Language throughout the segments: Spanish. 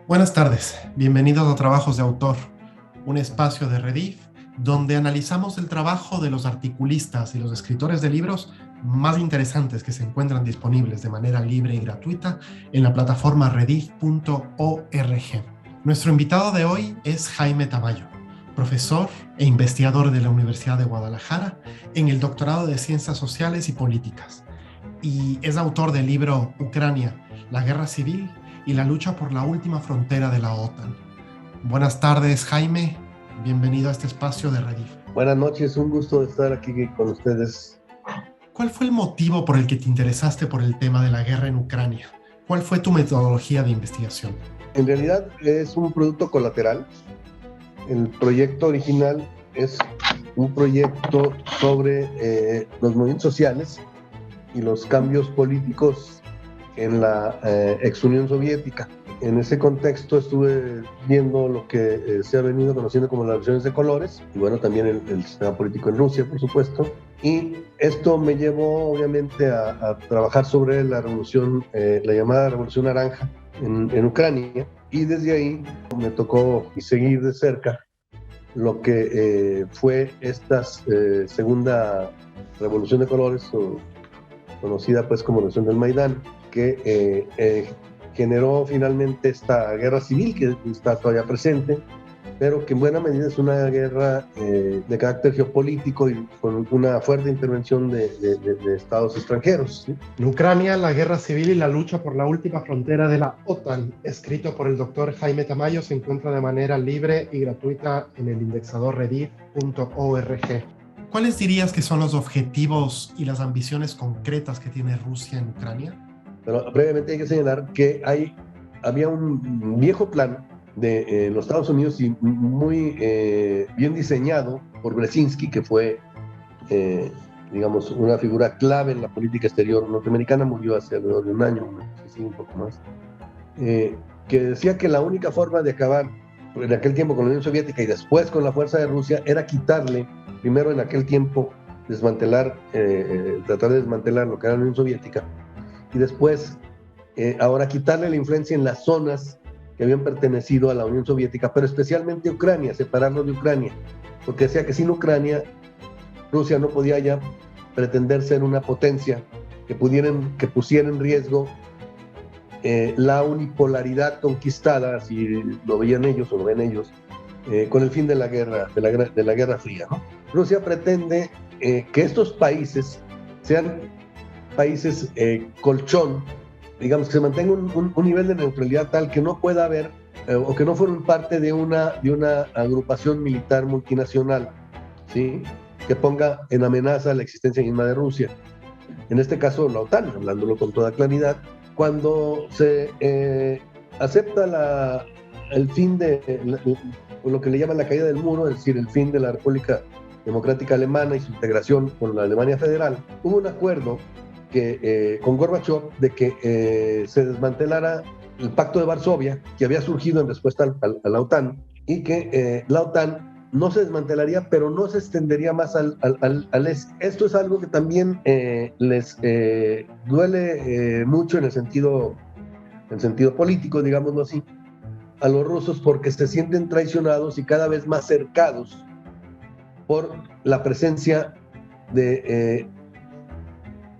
Buenas tardes, bienvenidos a Trabajos de Autor, un espacio de Rediff donde analizamos el trabajo de los articulistas y los escritores de libros más interesantes que se encuentran disponibles de manera libre y gratuita en la plataforma rediff.org. Nuestro invitado de hoy es Jaime Tamayo, profesor e investigador de la Universidad de Guadalajara en el doctorado de Ciencias Sociales y Políticas, y es autor del libro Ucrania, la guerra civil y la lucha por la última frontera de la OTAN. Buenas tardes, Jaime. Bienvenido a este espacio de Rediff. Buenas noches, un gusto estar aquí con ustedes. ¿Cuál fue el motivo por el que te interesaste por el tema de la guerra en Ucrania? ¿Cuál fue tu metodología de investigación? En realidad es un producto colateral. El proyecto original es un proyecto sobre los movimientos sociales y los cambios políticos en la ex Unión Soviética. En ese contexto estuve viendo lo que se ha venido conociendo como las revoluciones de colores, y bueno, también el sistema político en Rusia, por supuesto. Y esto me llevó, obviamente, a trabajar sobre la revolución, la llamada Revolución Naranja en Ucrania. Y desde ahí me tocó seguir de cerca lo que fue esta segunda Revolución de Colores, conocida pues como Revolución del Maidán, que generó finalmente esta guerra civil que está todavía presente, pero que en buena medida es una guerra de carácter geopolítico y con una fuerte intervención de estados extranjeros, ¿sí? En Ucrania, la guerra civil y la lucha por la última frontera de la OTAN, escrito por el doctor Jaime Tamayo, se encuentra de manera libre y gratuita en el indexador rediff.org. ¿Cuáles dirías que son los objetivos y las ambiciones concretas que tiene Rusia en Ucrania? Pero brevemente hay que señalar que había un viejo plan de los Estados Unidos y muy bien diseñado por Brzezinski, que fue, digamos, una figura clave en la política exterior norteamericana. Murió hace alrededor de un año, un poco más, que decía que la única forma de acabar en aquel tiempo con la Unión Soviética y después con la fuerza de Rusia era quitarle, primero en aquel tiempo, tratar de desmantelar lo que era la Unión Soviética, y después, ahora quitarle la influencia en las zonas que habían pertenecido a la Unión Soviética, pero especialmente Ucrania, separarlo de Ucrania, porque decía que sin Ucrania, Rusia no podía ya pretender ser una potencia que pusiera en riesgo la unipolaridad conquistada, si lo veían ellos o lo ven ellos, con el fin de la Guerra Fría, ¿no? Rusia pretende que estos países sean países colchón, digamos, que se mantenga un nivel de neutralidad tal que no pueda haber o que no formen parte de una agrupación militar multinacional, ¿sí?, que ponga en amenaza la existencia misma de Rusia. En este caso, la OTAN, hablándolo con toda claridad. Cuando se acepta el fin de lo que le llaman la caída del muro, es decir, el fin de la República Democrática Alemana y su integración con la Alemania Federal, hubo un acuerdo con Gorbachev de que se desmantelara el Pacto de Varsovia, que había surgido en respuesta a la OTAN, y que la OTAN no se desmantelaría, pero no se extendería más al este. Esto es algo que también les duele mucho en el sentido político, digámoslo así, a los rusos, porque se sienten traicionados y cada vez más cercados por la presencia de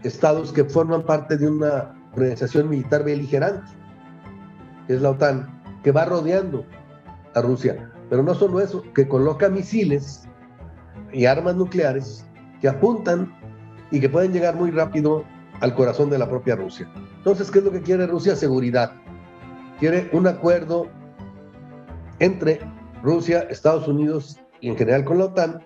estados que forman parte de una organización militar beligerante, que es la OTAN, que va rodeando a Rusia. Pero no solo eso, que coloca misiles y armas nucleares que apuntan y que pueden llegar muy rápido al corazón de la propia Rusia. Entonces, ¿qué es lo que quiere Rusia? Seguridad. Quiere un acuerdo entre Rusia, Estados Unidos y en general con la OTAN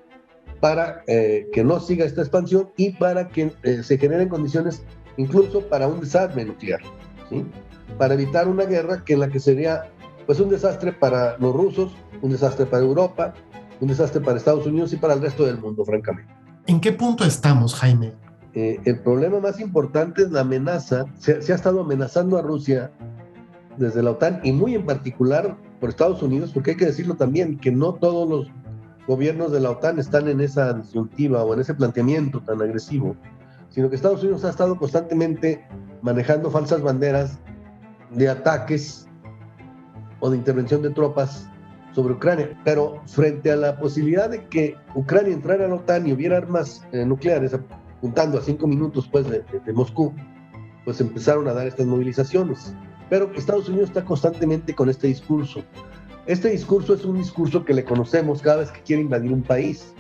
para que no siga esta expansión y para que se generen condiciones incluso para un desarme nuclear, ¿sí?, para evitar una guerra en la que sería pues un desastre para los rusos, un desastre para Europa, un desastre para Estados Unidos y para el resto del mundo, francamente. ¿En qué punto estamos, Jaime? El problema más importante es la amenaza. Se ha estado amenazando a Rusia desde la OTAN y muy en particular por Estados Unidos, porque hay que decirlo también, que no todos los gobiernos de la OTAN están en esa disyuntiva o en ese planteamiento tan agresivo, sino que Estados Unidos ha estado constantemente manejando falsas banderas de ataques o de intervención de tropas sobre Ucrania. Pero frente a la posibilidad de que Ucrania entrara a la OTAN y hubiera armas nucleares apuntando a 5 minutos pues, de Moscú, pues empezaron a dar estas movilizaciones. Pero Estados Unidos está constantemente con este discurso. Este discurso es un discurso que le conocemos cada vez que quiere invadir un país.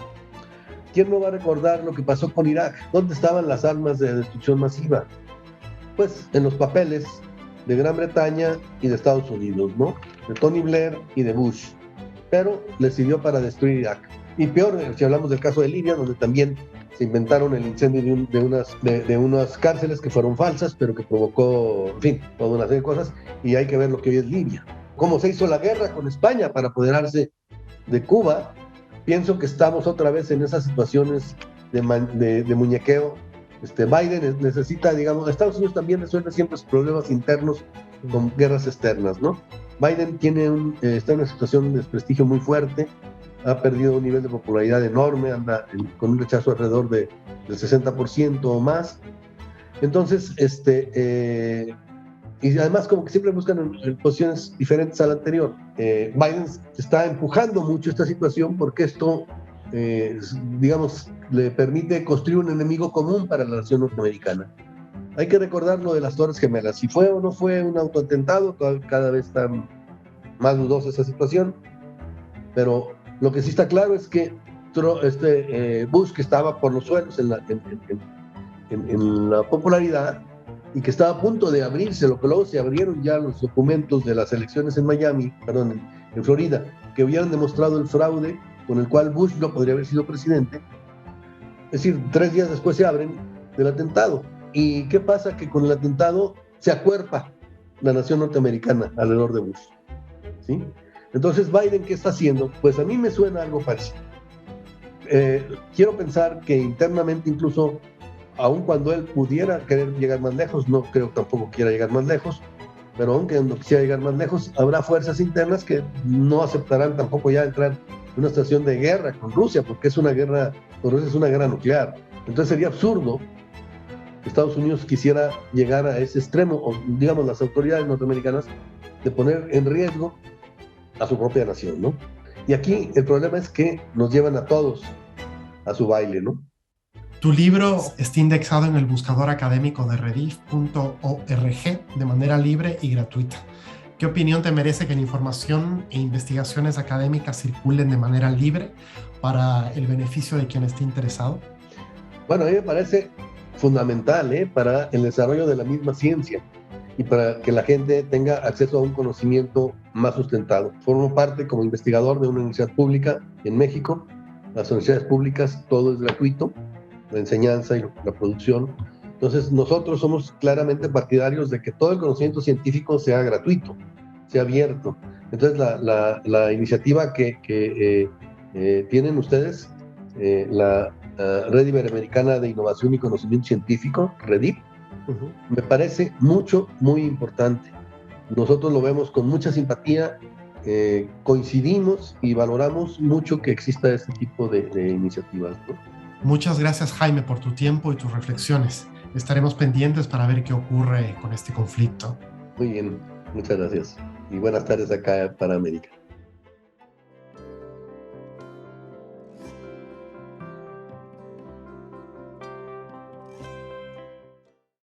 ¿Quién no va a recordar lo que pasó con Irak? ¿Dónde estaban las armas de destrucción masiva? Pues en los papeles de Gran Bretaña y de Estados Unidos, ¿no? De Tony Blair y de Bush. Pero les sirvió para destruir Irak. Y peor, si hablamos del caso de Libia, donde también se inventaron el incendio de unas cárceles que fueron falsas, pero que provocó, en fin, toda una serie de cosas, y hay que ver lo que hoy es Libia. Cómo se hizo la guerra con España para apoderarse de Cuba. Pienso que estamos otra vez en esas situaciones de muñequeo. Biden necesita, digamos, Estados Unidos también resuelve siempre sus problemas internos con guerras externas, ¿no? Biden está en una situación de desprestigio muy fuerte, ha perdido un nivel de popularidad enorme, anda con un rechazo alrededor del 60% o más. Entonces, y además como que siempre buscan en posiciones diferentes a la anterior. Biden está empujando mucho esta situación porque esto, digamos, le permite construir un enemigo común para la nación norteamericana. Hay que recordar lo de las Torres Gemelas. Si fue o no fue un autoatentado, cada vez está más dudosa esa situación, pero lo que sí está claro es que Bush, que estaba por los suelos en la popularidad y que estaba a punto de abrirse, lo que luego se abrieron ya los documentos de las elecciones en Florida, que hubieran demostrado el fraude con el cual Bush no podría haber sido presidente. Es decir, 3 días después se abren del atentado. ¿Y qué pasa? Que con el atentado se acuerpa la nación norteamericana alrededor de Bush, ¿sí? Entonces, Biden, ¿qué está haciendo? Pues a mí me suena algo parecido. Quiero pensar que internamente, incluso, aun cuando él pudiera querer llegar más lejos, no creo que tampoco quiera llegar más lejos, pero aunque no quisiera llegar más lejos, habrá fuerzas internas que no aceptarán tampoco ya entrar en una situación de guerra con Rusia, porque con Rusia es una guerra nuclear. Entonces sería absurdo que Estados Unidos quisiera llegar a ese extremo, o digamos las autoridades norteamericanas, de poner en riesgo a su propia nación, ¿no? Y aquí el problema es que nos llevan a todos a su baile, ¿no? Tu libro está indexado en el buscador académico de rediff.org de manera libre y gratuita. ¿Qué opinión te merece que la información e investigaciones académicas circulen de manera libre para el beneficio de quien esté interesado? Bueno, a mí me parece fundamental para el desarrollo de la misma ciencia y para que la gente tenga acceso a un conocimiento más sustentado. Formo parte como investigador de una universidad pública en México. Las universidades públicas, todo es gratuito, la enseñanza y la producción. Entonces, nosotros somos claramente partidarios de que todo el conocimiento científico sea gratuito, sea abierto. Entonces, la iniciativa que tienen ustedes, la Red Iberoamericana de Innovación y Conocimiento Científico, REDIP, me parece muy importante. Nosotros lo vemos con mucha simpatía, coincidimos y valoramos mucho que exista este tipo de iniciativas, ¿no? Muchas gracias, Jaime, por tu tiempo y tus reflexiones. Estaremos pendientes para ver qué ocurre con este conflicto. Muy bien, muchas gracias. Y buenas tardes acá para América.